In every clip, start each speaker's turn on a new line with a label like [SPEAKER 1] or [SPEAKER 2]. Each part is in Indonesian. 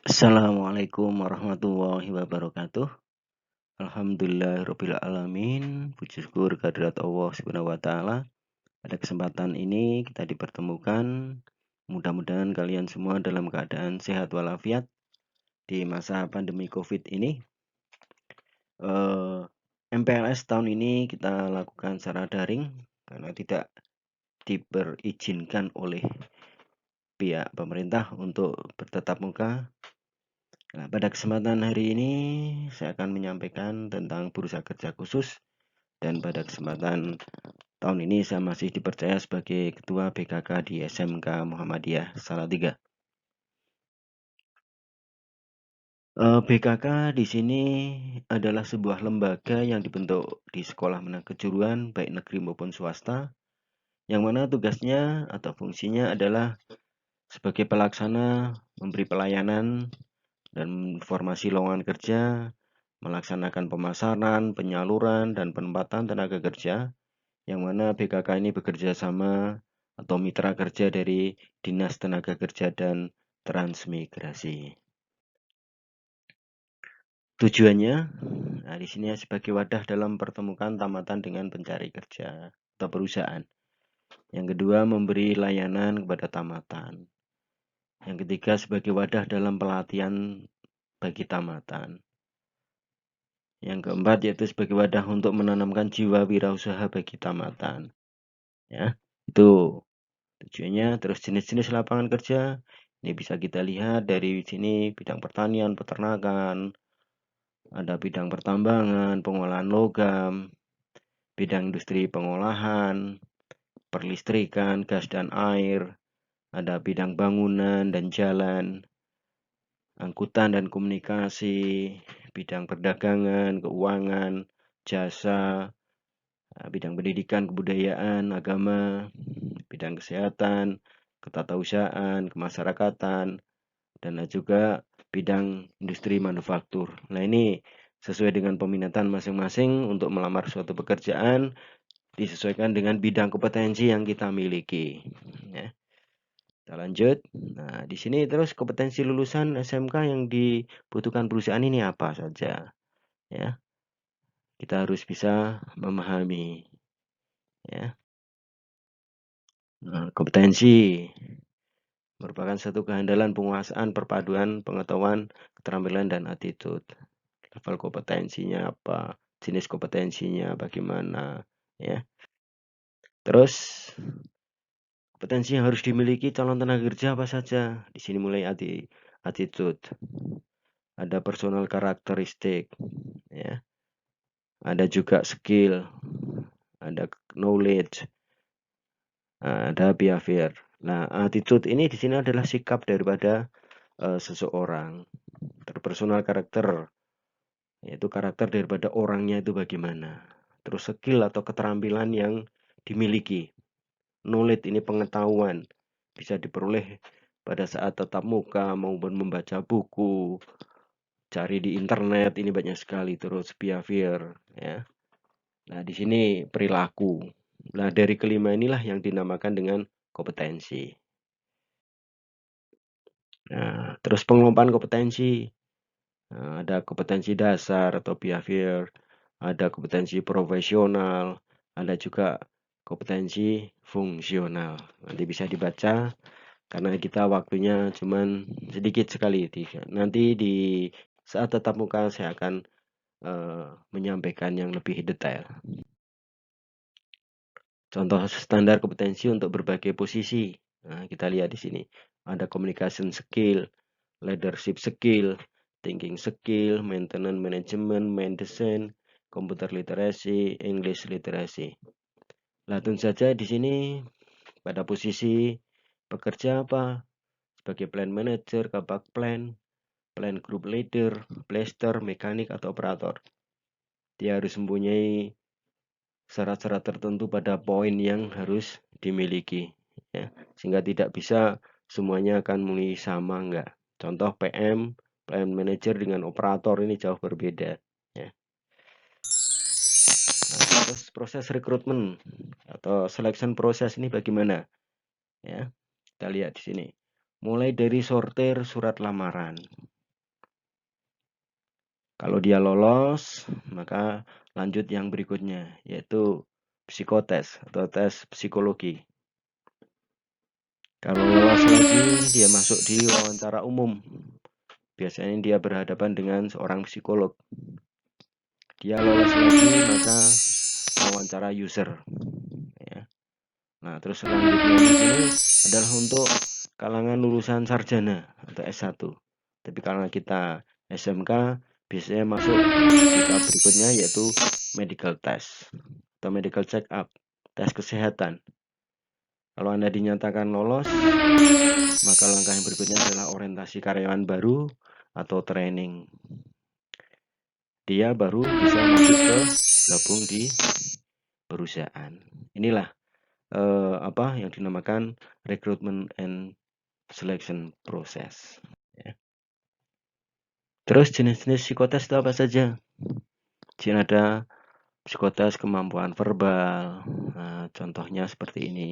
[SPEAKER 1] Assalamualaikum warahmatullahi wabarakatuh. Alhamdulillahirabbil alamin. Puji syukur kehadirat Allah Subhanahu wa taala. Pada kesempatan ini kita dipertemukan. Mudah-mudahan kalian semua dalam keadaan sehat walafiat di masa pandemi Covid ini. MPLS tahun ini kita lakukan secara daring karena tidak diperizinkan oleh pihak pemerintah untuk bertatap muka. Nah, pada kesempatan hari ini saya akan menyampaikan tentang bursa kerja khusus, dan pada kesempatan tahun ini saya masih dipercaya sebagai Ketua BKK di SMK Muhammadiyah Salatiga. BKK di sini adalah sebuah lembaga yang dibentuk di sekolah menengah kejuruan baik negeri maupun swasta, yang mana tugasnya atau fungsinya adalah sebagai pelaksana memberi pelayanan dan informasi lowongan kerja, melaksanakan pemasaran, penyaluran, dan penempatan tenaga kerja, yang mana BKK ini bekerja sama atau mitra kerja dari Dinas Tenaga Kerja dan Transmigrasi. Tujuannya, nah di sini sebagai wadah dalam pertemukan tamatan dengan pencari kerja atau perusahaan. Yang kedua, memberi layanan kepada tamatan. Yang ketiga, sebagai wadah dalam pelatihan bagi tamatan. Yang keempat, yaitu sebagai wadah untuk menanamkan jiwa wirausaha bagi tamatan. Ya, itu tujuannya. Terus jenis-jenis lapangan kerja ini bisa kita lihat dari sini: bidang pertanian, peternakan, ada bidang pertambangan, pengolahan logam, bidang industri pengolahan, perlistrikan, gas dan air, ada bidang bangunan dan jalan, angkutan dan komunikasi, bidang perdagangan, keuangan, jasa, bidang pendidikan, kebudayaan, agama, bidang kesehatan, ketatausahaan, kemasyarakatan, dan juga bidang industri manufaktur. Nah, ini sesuai dengan peminatan masing-masing untuk melamar suatu pekerjaan, disesuaikan dengan bidang kompetensi yang kita miliki. Ya. Kita lanjut. Nah, di sini terus kompetensi lulusan SMK yang dibutuhkan perusahaan ini apa saja? Ya, kita harus bisa memahami. Ya. Nah, kompetensi merupakan satu kehandalan penguasaan perpaduan pengetahuan, keterampilan, dan attitude. Level kompetensinya apa? Jenis kompetensinya bagaimana? Ya. Terus kompetensi yang harus dimiliki calon tenaga kerja apa saja? Di sini mulai attitude. Ada personal karakteristik, ya. Ada juga skill, ada knowledge, ada behavior. Nah, attitude ini di sini adalah sikap daripada seseorang. Personal karakter, yaitu karakter daripada orangnya itu bagaimana. Terus skill atau keterampilan yang dimiliki. Knowledge ini pengetahuan, bisa diperoleh pada saat tatap muka maupun membaca buku, cari di internet, ini banyak sekali. Terus behavior, ya. Nah, di sini perilaku. Nah, dari kelima inilah yang dinamakan dengan kompetensi. Nah, terus pengelompokan kompetensi. Nah, ada kompetensi dasar atau behavior, ada kompetensi profesional, ada juga kompetensi fungsional. Nanti bisa dibaca karena kita waktunya cuman sedikit sekali. Nanti di saat tatap muka saya akan menyampaikan yang lebih detail. Contoh standar kompetensi untuk berbagai posisi. Nah, kita lihat di sini. Ada communication skill, leadership skill, thinking skill, maintenance management, medicine, computer literacy, English literacy. Lah, tentu saja di sini pada posisi bekerja apa? Sebagai plan manager, kabak plan group leader, blaster, mekanik, atau operator. Dia harus mempunyai syarat-syarat tertentu pada poin yang harus dimiliki, ya, sehingga tidak bisa semuanya akan mulai sama, enggak. Contoh PM, plan manager dengan operator ini jauh berbeda, ya. Nah, terus proses rekrutmen atau selection proses ini bagaimana, ya? Kita lihat di sini. Mulai dari sortir surat lamaran, Kalau dia lolos, maka lanjut yang berikutnya, yaitu psikotes atau tes psikologi. Kalau lolos lagi, dia masuk di wawancara umum. Biasanya dia berhadapan dengan seorang psikolog. Dia lolos lagi, maka wawancara user. Ya. Nah, terus selanjutnya di sini adalah untuk kalangan lulusan sarjana atau S1. Tapi karena kita SMK, biasanya masuk di tahap berikutnya yaitu medical test atau medical check up, tes kesehatan. Kalau Anda dinyatakan lolos, maka langkah yang berikutnya adalah orientasi karyawan baru atau training. Dia baru bisa masuk ke gabung di perusahaan. Inilah apa yang dinamakan recruitment and selection process. Ya. Terus jenis-jenis psikotes itu apa saja? Di sini ada psikotes kemampuan verbal. Nah, contohnya seperti ini.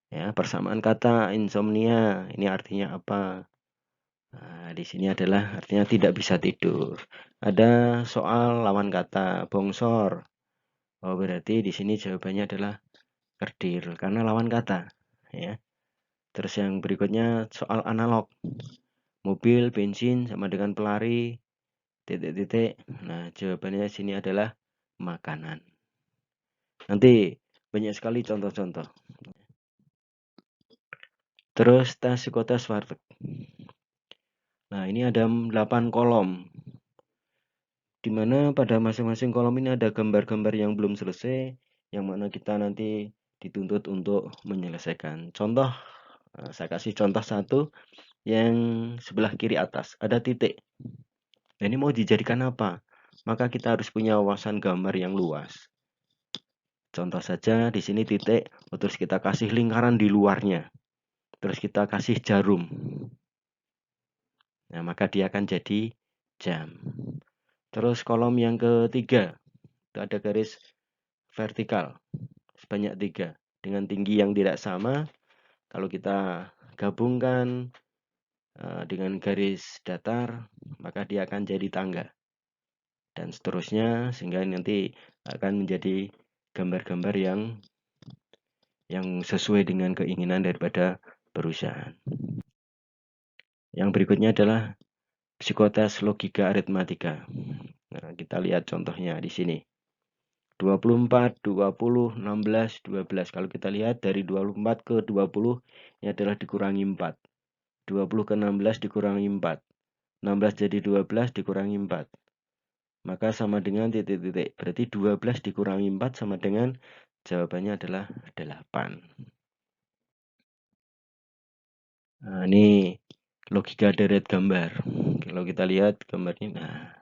[SPEAKER 1] Ya, persamaan kata insomnia. Ini artinya apa? Nah, di sini adalah artinya tidak bisa tidur. Ada soal lawan kata bongsor. Oh, berarti di sini jawabannya adalah kerdil karena lawan kata. Ya. Terus yang berikutnya soal analog. Mobil, bensin sama dengan pelari, titik-titik. Nah, jawabannya sini adalah makanan. Nanti banyak sekali contoh-contoh. Terus tes psikotes warteg. Nah, ini ada 8 kolom. Di mana pada masing-masing kolom ini ada gambar-gambar yang belum selesai, yang mana kita nanti dituntut untuk menyelesaikan. Contoh, saya kasih contoh satu yang sebelah kiri atas, ada titik. Nah, ini mau dijadikan apa? Maka kita harus punya wawasan gambar yang luas. Contoh saja di sini titik, terus kita kasih lingkaran di luarnya. Terus kita kasih jarum. Nah, maka dia akan jadi jam. Terus kolom yang ketiga, itu ada garis vertikal sebanyak 3 dengan tinggi yang tidak sama. Kalau kita gabungkan dengan garis datar, maka dia akan jadi tangga. Dan seterusnya sehingga nanti akan menjadi gambar-gambar yang sesuai dengan keinginan daripada perusahaan. Yang berikutnya adalah psikotes logika aritmatika. Nah, kita lihat contohnya di sini. 24, 20, 16, 12. Kalau kita lihat dari 24 ke 20 ini adalah dikurangi 4. 20 ke 16 dikurangi 4. 16 jadi 12 dikurangi 4. Maka sama dengan titik-titik. Berarti 12 dikurangi 4 sama dengan jawabannya adalah 8. Nah, ini logika deret gambar. Kalau kita lihat gambarnya, nah,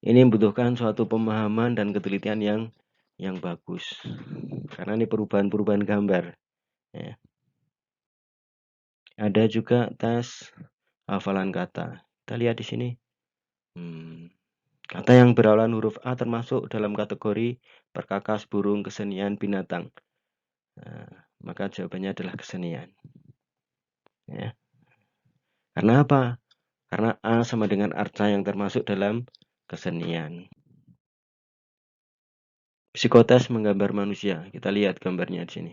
[SPEAKER 1] ini membutuhkan suatu pemahaman dan ketelitian yang bagus. Karena ini perubahan-perubahan gambar. Ya. Ada juga tes hafalan kata. Kita lihat di sini. Kata yang berawalan huruf A termasuk dalam kategori perkakas, burung, kesenian, binatang. Nah, maka jawabannya adalah kesenian. Ya. Karena apa? Karena A sama dengan arca yang termasuk dalam kesenian. Psikotes menggambar manusia. Kita lihat gambarnya di sini.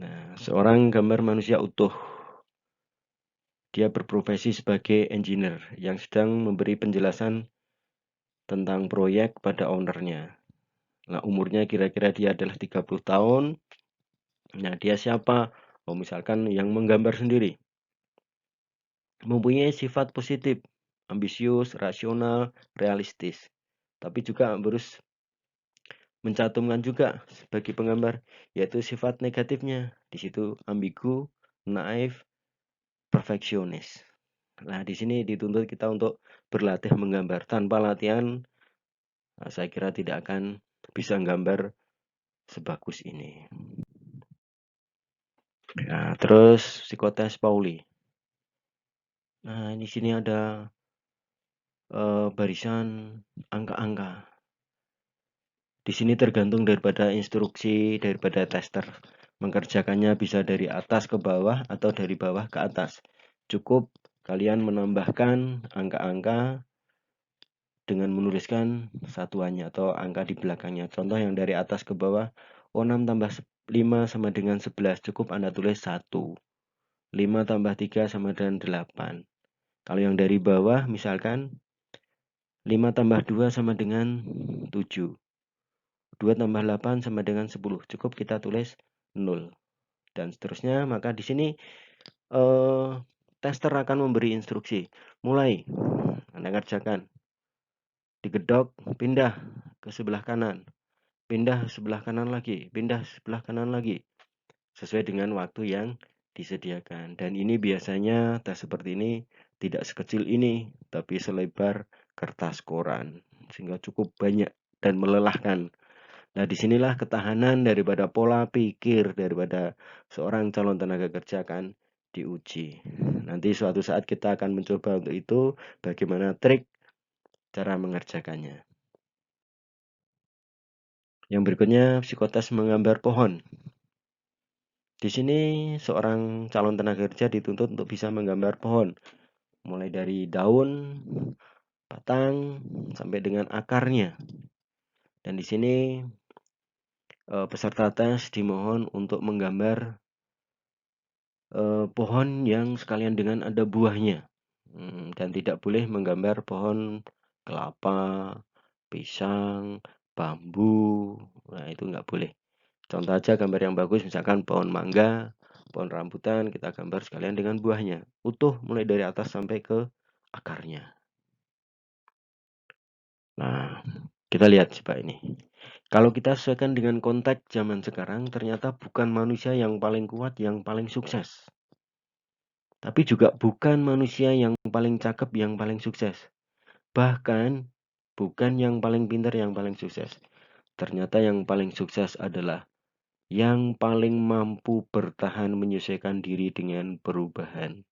[SPEAKER 1] Nah, seorang gambar manusia utuh. Dia berprofesi sebagai engineer yang sedang memberi penjelasan tentang proyek pada ownernya. Nah, umurnya kira-kira dia adalah 30 tahun. Nah, dia siapa? Oh, misalkan yang menggambar sendiri. Mempunyai sifat positif, ambisius, rasional, realistis. Tapi juga harus mencantumkan juga sebagai penggambar, yaitu sifat negatifnya. Di situ ambigu, naif, perfeksionis. Nah, di sini dituntut kita untuk berlatih menggambar. Tanpa latihan, saya kira tidak akan bisa menggambar sebagus ini. Nah, terus psikotes Pauli. Nah, di sini ada barisan angka-angka. Di sini tergantung daripada instruksi daripada tester. Mengerjakannya bisa dari atas ke bawah atau dari bawah ke atas. Cukup kalian menambahkan angka-angka dengan menuliskan satuannya atau angka di belakangnya. Contoh yang dari atas ke bawah, 6 tambah 5 sama dengan 11. Cukup Anda tulis 1. 5 tambah 3 sama dengan 8. Kalau yang dari bawah, misalkan 5 tambah 2 sama dengan 7. 2 tambah 8 sama dengan 10. Cukup kita tulis 0. Dan seterusnya, maka di sini tester akan memberi instruksi. Mulai, Anda kerjakan. Digedok, pindah ke sebelah kanan. Pindah sebelah kanan lagi. Pindah sebelah kanan lagi. Sesuai dengan waktu yang disediakan. Dan ini biasanya tes seperti ini tidak sekecil ini, tapi selebar kertas koran. Sehingga cukup banyak dan melelahkan. Nah, disinilah ketahanan daripada pola pikir daripada seorang calon tenaga kerja akan diuji. Nanti suatu saat kita akan mencoba untuk itu, bagaimana trik cara mengerjakannya. Yang berikutnya, psikotes menggambar pohon. Di sini seorang calon tenaga kerja dituntut untuk bisa menggambar pohon, mulai dari daun, batang, sampai dengan akarnya. Dan di sini peserta tes dimohon untuk menggambar pohon yang sekalian dengan ada buahnya. Dan tidak boleh menggambar pohon kelapa, pisang, bambu. Nah, itu nggak boleh. Contoh aja gambar yang bagus, misalkan pohon mangga, pohon rambutan, kita gambar sekalian dengan buahnya. Utuh mulai dari atas sampai ke akarnya. Nah, kita lihat coba ini. Kalau kita sesuaikan dengan konteks zaman sekarang, ternyata bukan manusia yang paling kuat, yang paling sukses. Tapi juga bukan manusia yang paling cakep, yang paling sukses. Bahkan bukan yang paling pintar, yang paling sukses. Ternyata yang paling sukses adalah yang paling mampu bertahan menyesuaikan diri dengan perubahan.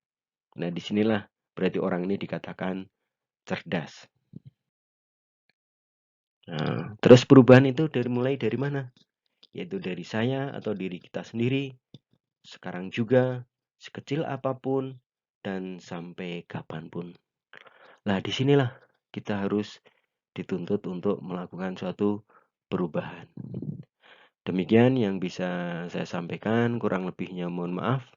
[SPEAKER 1] Nah, disinilah berarti orang ini dikatakan cerdas. Nah, terus perubahan itu mulai dari mana? Yaitu dari saya atau diri kita sendiri, sekarang juga, sekecil apapun, dan sampai kapanpun. Nah, disinilah kita harus dituntut untuk melakukan suatu perubahan. Demikian yang bisa saya sampaikan, kurang lebihnya mohon maaf.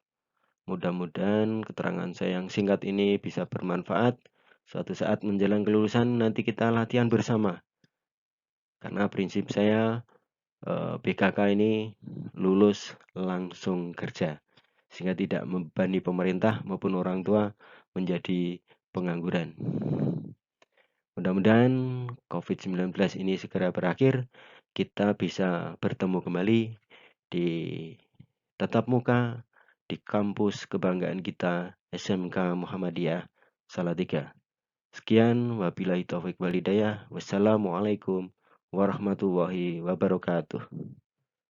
[SPEAKER 1] Mudah-mudahan keterangan saya yang singkat ini bisa bermanfaat. Suatu saat menjelang kelulusan nanti kita latihan bersama. Karena prinsip saya BKK ini lulus langsung kerja. Sehingga tidak membebani pemerintah maupun orang tua menjadi pengangguran. Mudah-mudahan COVID-19 ini segera berakhir. Kita bisa bertemu kembali di tatap muka di kampus kebanggaan kita SMK Muhammadiyah Salatiga. Sekian, wabillahi taufiq walhidayah. Wassalamualaikum warahmatullahi wabarakatuh.